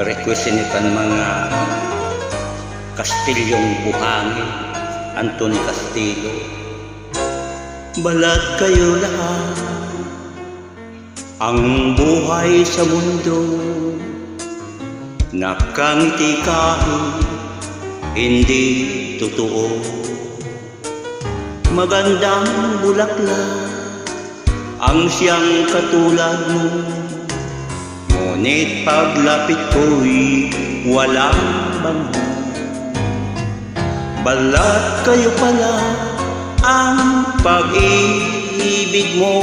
requestin ikan mga Kastilyong buhangin, Anton Castillo. Balat kayo lahat, ang buhay sa mundo, nakangiti kahit hindi totoo. Magandang bulaklak ang siyang katulad mo, ngunit paglapit ko'y walang bango. Balat kayo pala ang pag-ibig mo,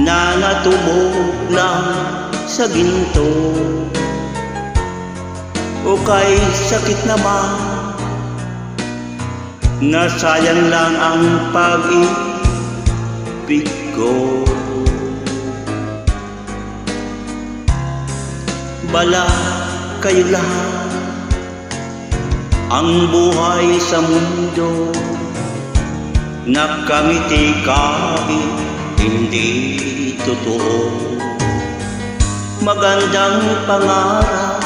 na natubog lang sa ginto. O kay sakit naman, nasayang lang ang pag-ibig ko. Balat kayo lahat, ang buhay sa mundo, nakangiti kahit hindi totoo. Magandang pangarap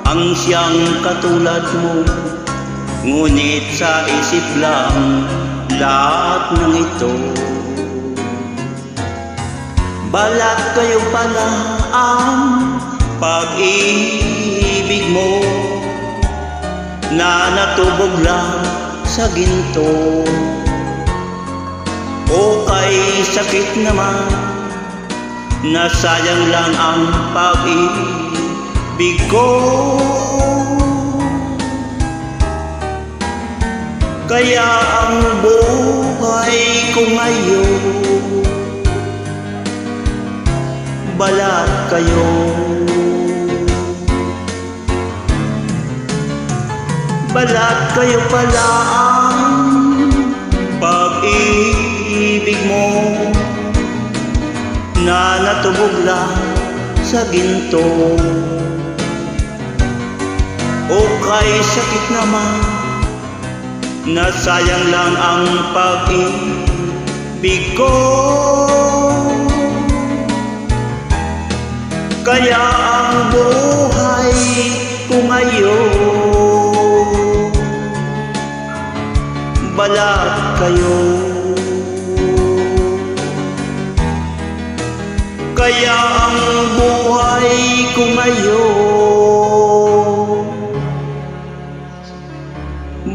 ang siyang katulad mo, ngunit sa isip lang lahat ng ito. Balat kayo pala ang pag-ibig mo, na natubog lang sa ginto. O kay sakit naman, nasayang lang ang pag-ibig ko. Kaya ang buhay ko ngayon, balat kayo. Balat kayo pala ang pag-ibig mo, na natubog lang sa ginto. O kay sakit naman, nasayang lang ang pag-ibig ko. Kaya ang buhay ko ngayon, balat kayo. Kaya ang buhay ko ngayon,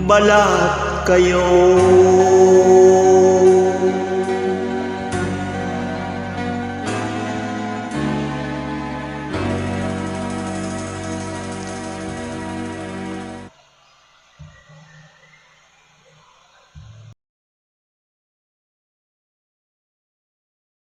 balat kayo.